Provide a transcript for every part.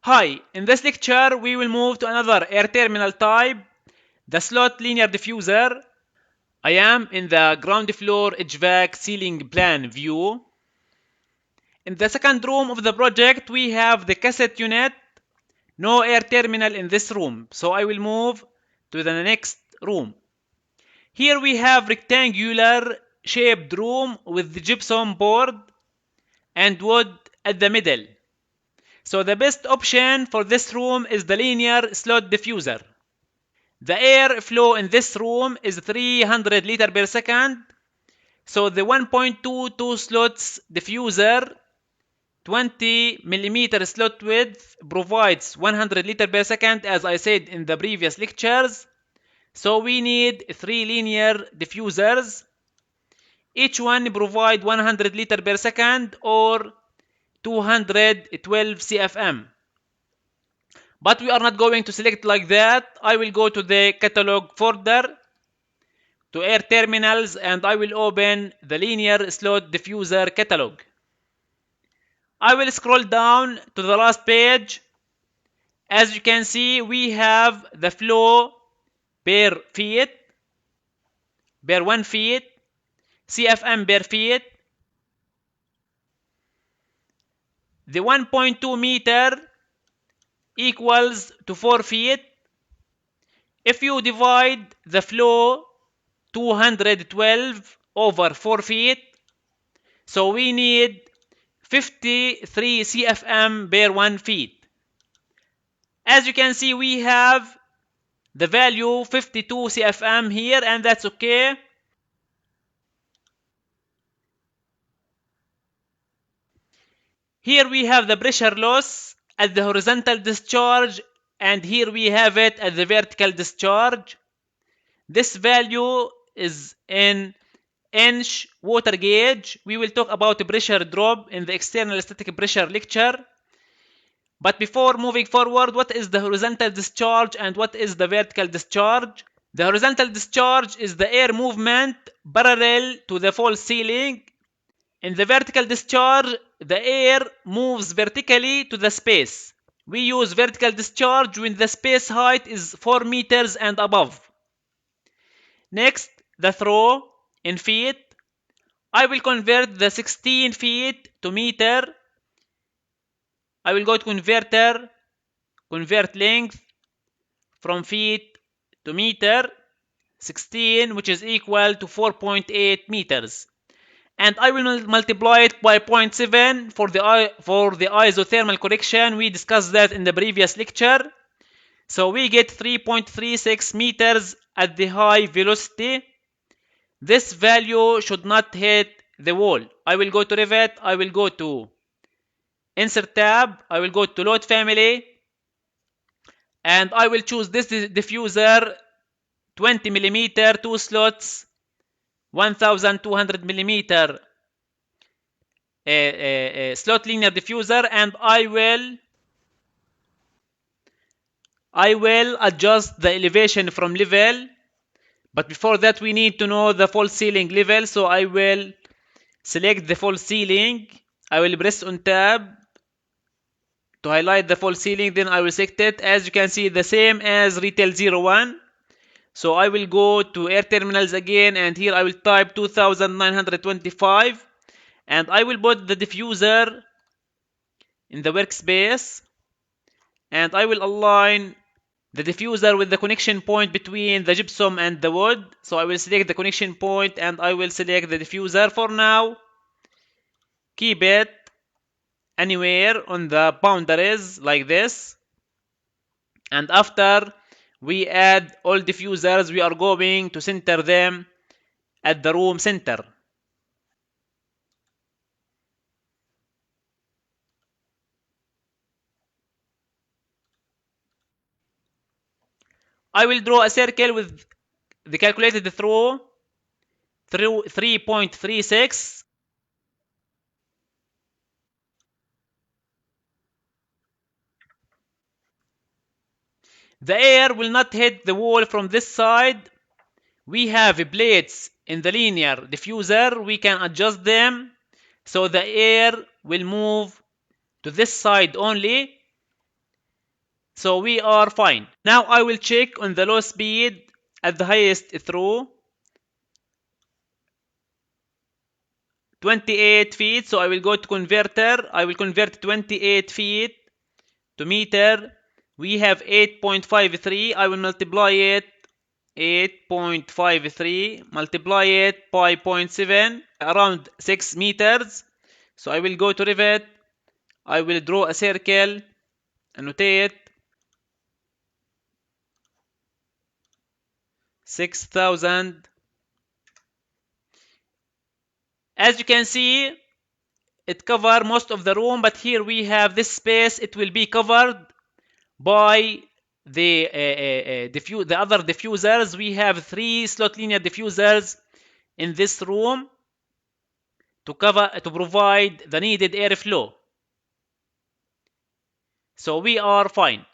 Hi, in this lecture we will move to another air terminal type, the slot linear diffuser. I am in the ground floor HVAC ceiling plan view. In the second room of the project we have the cassette unit. No air terminal in this room, so I will move to the next room. Here we have rectangular shaped room with the gypsum board and wood at the middle. So the best option for this room is the linear slot diffuser. The air flow in this room is 300 liter per second. So the 1.22 slots diffuser 20 millimeter slot width provides 100 liter per second, as I said in the previous lectures. So we need 3 linear diffusers. Each one provide 100 liter per second or 212 CFM. But we are not going to select like that. I will go to the catalog folder to air terminals and I will open the linear slot diffuser catalog. I will scroll down to the last page. As you can see, we have the flow per feet, per 1 feet, CFM per feet. The 1.2 meter equals to 4 feet. If you divide the flow 212 over 4 feet, so we need 53 CFM per 1 feet. As you can see, we have the value 52 CFM here, and that's okay. Here we have the pressure loss at the horizontal discharge, and here we have it at the vertical discharge. This value is in inch water gauge. We will talk about the pressure drop in the external static pressure lecture. But before moving forward, what is the horizontal discharge and what is the vertical discharge? The horizontal discharge is the air movement parallel to the false ceiling. In the vertical discharge, the air moves vertically to the space. We use vertical discharge when the space height is 4 meters and above. Next, the throw in feet. I will convert the 16 feet to meter. I will go to converter, convert length from feet to meter, 16, which is equal to 4.8 meters. And I will multiply it by 0.7 for the isothermal correction. We discussed that in the previous lecture. So we get 3.36 meters at the high velocity. This value should not hit the wall. I will go to Revit. I will go to Insert tab. I will go to Load Family. And I will choose this diffuser 20 millimeter, 2 slots, 1200 millimeter slot linear diffuser, and I will adjust the elevation from level. But before that we need to know the false ceiling level, so I will select the false ceiling. I will press on tab to highlight the false ceiling, then I will select it. As you can see, the same as retail 01. So I will go to air terminals again, and here I will type 2925, and I will put the diffuser in the workspace, and I will align the diffuser with the connection point between the gypsum and the wood. So I will select the connection point and I will select the diffuser for now. Keep it anywhere on the boundaries like this. And after we add all diffusers, we are going to center them at the room center. I will draw a circle with the calculated throw 3.36. The air will not hit the wall from this side. We have plates in the linear diffuser. We can adjust them so the air will move to this side only. So we are fine. Now I will check on the low speed at the highest through 28 feet. So I will go to converter. I will convert 28 feet to meter. We have 8.53. I will multiply it 8.53 multiply it by 0.7 around 6 meters. So I will go to Revit. I will draw a circle, annotate 6,000. As you can see, it covers most of the room, but here we have this space. It will be covered by the other diffusers. We have 3 slot linear diffusers in this room to provide the needed airflow. So we are fine.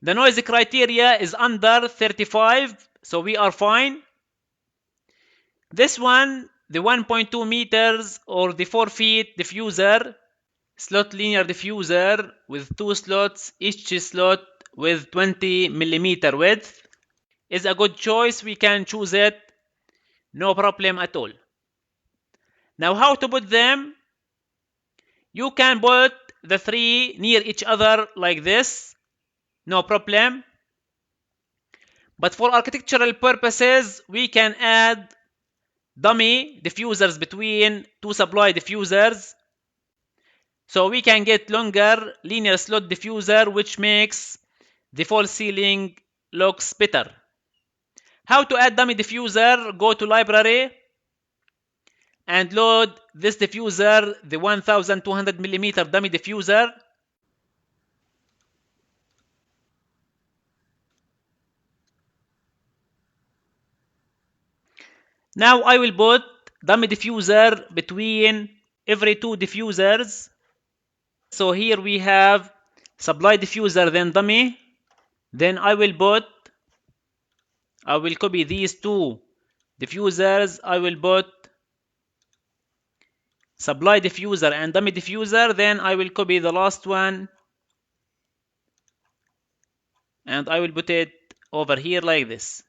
The noise criteria is under 35, so we are fine. This one, the 1.2 meters or the 4 feet diffuser, slot linear diffuser with 2 slots, each slot with 20 millimeter width, is a good choice. We can choose it, no problem at all. Now how to put them? You can put the 3 near each other like this, no problem. But for architectural purposes, we can add dummy diffusers between 2 supply diffusers. So we can get longer linear slot diffuser, which makes the false ceiling looks better. How to add dummy diffuser? Go to library and load this diffuser, the 1200 millimeter dummy diffuser. Now I will put dummy diffuser between every 2 diffusers. So here we have supply diffuser, then dummy. Then I will copy these 2 diffusers. I will put supply diffuser and dummy diffuser. Then I will copy the last one and I will put it over here like this.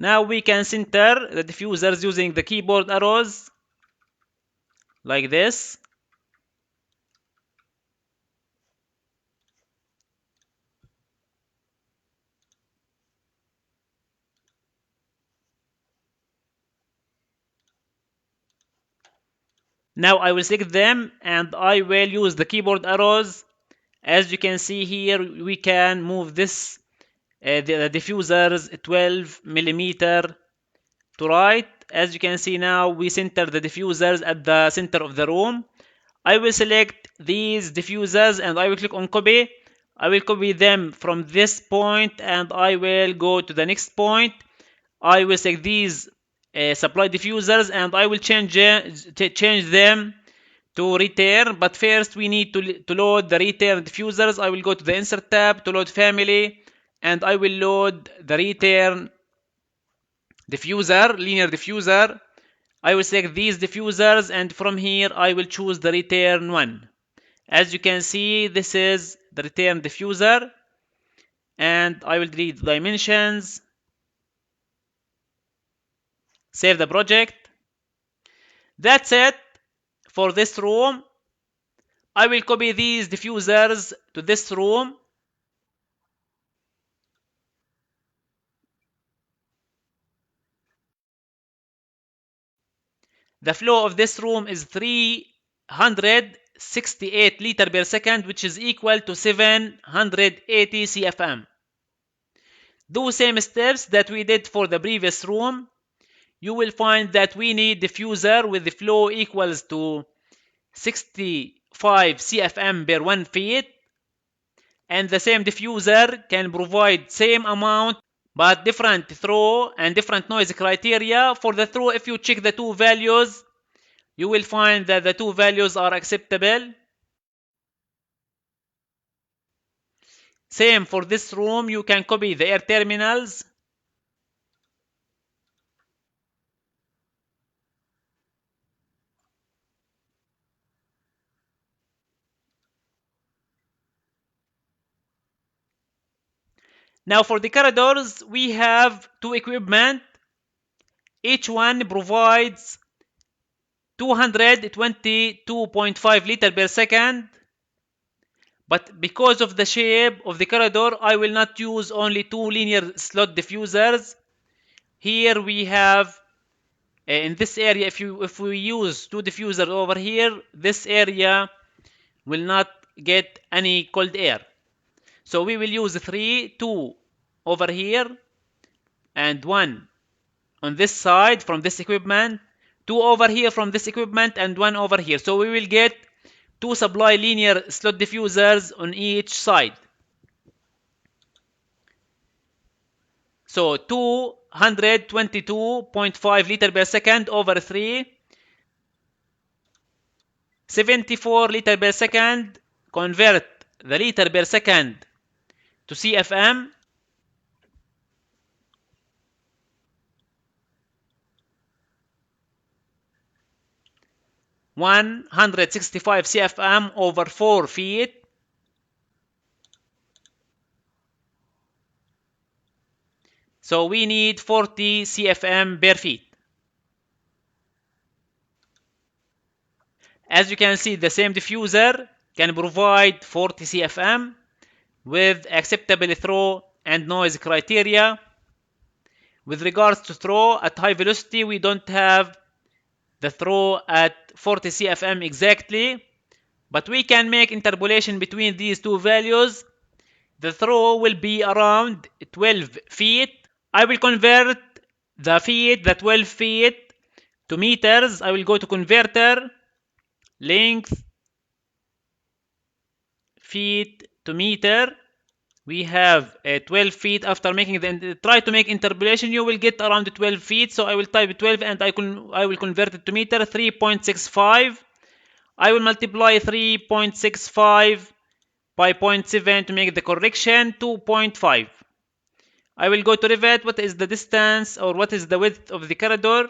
Now we can center the diffusers using the keyboard arrows like this. Now I will select them and I will use the keyboard arrows. As you can see here, we can move this the diffusers 12 millimeter to right. As you can see now, we center the diffusers at the center of the room. I will select these diffusers and I will click on copy. I will copy them from this point and I will go to the next point. I will select these supply diffusers and I will change them to return. But first we need to load the return diffusers. I will go to the insert tab to load family and I will load the return diffuser, linear diffuser. I will select these diffusers and from here I will choose the return one. As you can see, this is the return diffuser and I will delete the dimensions. Save the project. That's it for this room. I will copy these diffusers to this room. The flow of this room is 368 liter per second, which is equal to 780 CFM. Do same steps that we did for the previous room. You will find that we need diffuser with the flow equals to 65 CFM per 1 feet. And the same diffuser can provide same amount but different throw and different noise criteria. For the throw, if you check the 2 values, you will find that the 2 values are acceptable. Same for this room, you can copy the air terminals. Now for the corridors, we have two equipment. Each one provides 222.5 liter per second. But because of the shape of the corridor, I will not use only two linear slot diffusers. Here we have, in this area, if we use two diffusers over here, this area will not get any cold air. So we will use two over here, and one on this side from this equipment, two over here from this equipment, and one over here. So we will get two supply linear slot diffusers on each side. So 222.5 liter per second over 3, 74 liter per second. Convert the liter per second to CFM. (165 CFM over 4 feet). So we need 40 CFM per feet. As you can see, the same diffuser can provide 40 CFM with acceptable throw and noise criteria. With regards to throw at high velocity, we don't have the throw at 40 CFM exactly, but we can make interpolation between these two values. The throw will be around 12 feet. I will convert the 12 feet to meters. I will go to converter, length, feet to meter. We have 12 feet. After making try to make interpolation, you will get around 12 feet. So I will type 12 and I will convert it to meter. 3.65. I will multiply 3.65 by 0.7 to make the correction. 2.5. I will go to Revit. What is the distance or what is the width of the corridor?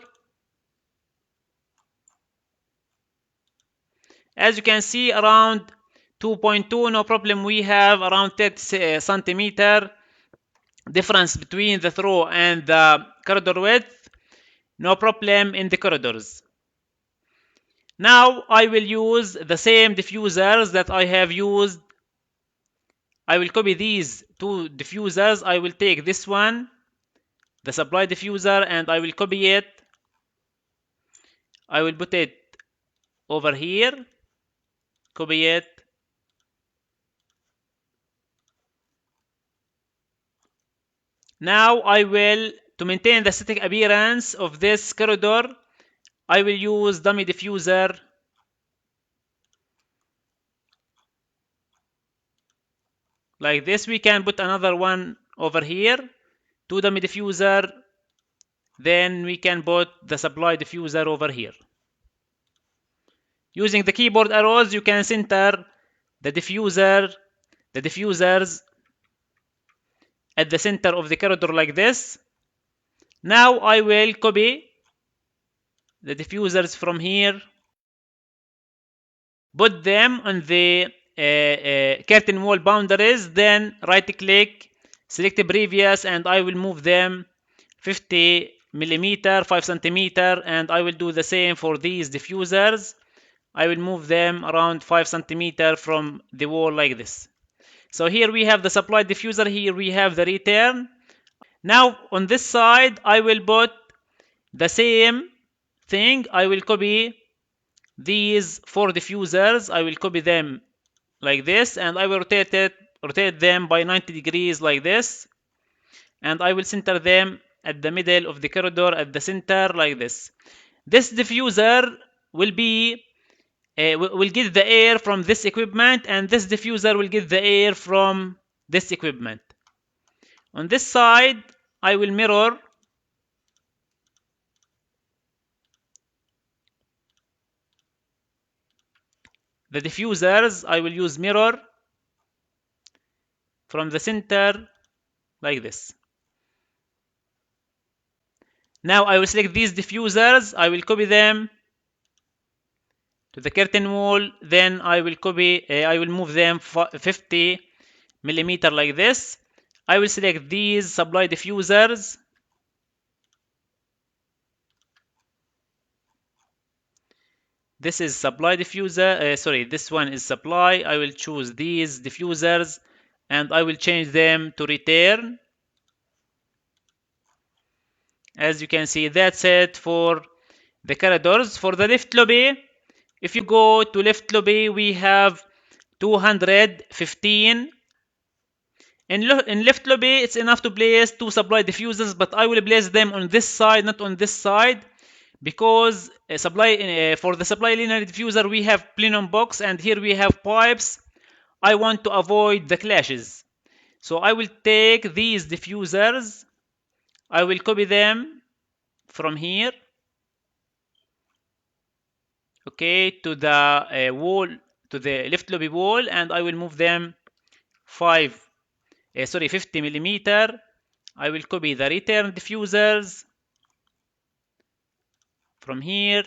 As you can see, around 2.2, no problem. We have around 30 centimeter difference between the throw and the corridor width. No problem in the corridors. Now I will use the same diffusers that I have used. I will copy these two diffusers. I will take this one, the supply diffuser, and I will copy it. I will put it over here, copy it. Now I will, to maintain the static appearance of this corridor, I will use dummy diffuser. Like this. We can put another one over here, two dummy diffuser. Then we can put the supply diffuser over here. Using the keyboard arrows, you can center the diffusers at the center of the corridor like this. Now I will copy the diffusers from here, put them on the curtain wall boundaries, then right click, select previous, and I will move them 50 millimeter, 5 centimeter, and I will do the same for these diffusers. I will move them around 5 centimeter from the wall like this. So here we have the supply diffuser, here we have the return. Now on this side, I will put the same thing. I will copy these 4 diffusers. I will copy them like this, and I will rotate them by 90 degrees like this, and I will center them at the middle of the corridor at the center like this. This diffuser will get the air from this equipment, and this diffuser will get the air from this equipment. On this side, I will mirror the diffusers. I will use mirror from the center like this. Now I will select these diffusers. I will copy them to the curtain wall. Then I will move them 50 millimeter like this. I will select these supply diffusers. This is supply diffuser. Sorry, this one is supply. I will choose these diffusers and I will change them to return. As you can see, that's it for the corridors. For the lift lobby, if you go to lift lobby, we have 215. In lift lobby, it's enough to place 2 supply diffusers, but I will place them on this side, not on this side, because for the supply linear diffuser we have plenum box and here we have pipes. I want to avoid the clashes, so I will take these diffusers, I will copy them from here, okay, to the wall, to the lift lobby wall, and I will move them 50 millimeter. I will copy the return diffusers from here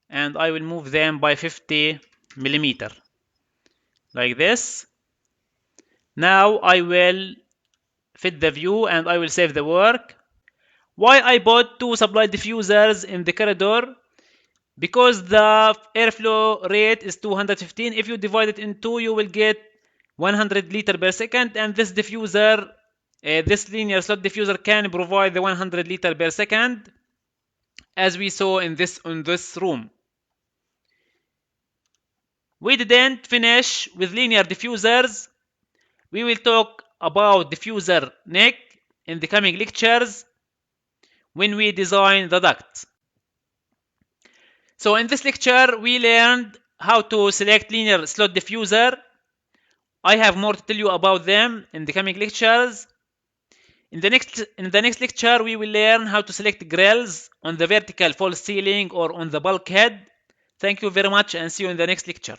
and I will move them by 50 millimeter like this. Now I will fit the view and I will save the work. Why I bought 2 supply diffusers in the corridor? Because the airflow rate is 215. If you divide it in 2, you will get 100 liter per second, and this diffuser, this linear slot diffuser, can provide the 100 liter per second, as we saw in this room. We didn't finish with linear diffusers. We will talk about diffuser neck in the coming lectures when we design the duct. So in this lecture, we learned how to select linear slot diffuser. I have more to tell you about them in the coming lectures. In the next lecture, we will learn how to select grills on the vertical false ceiling or on the bulkhead. Thank you very much and see you in the next lecture.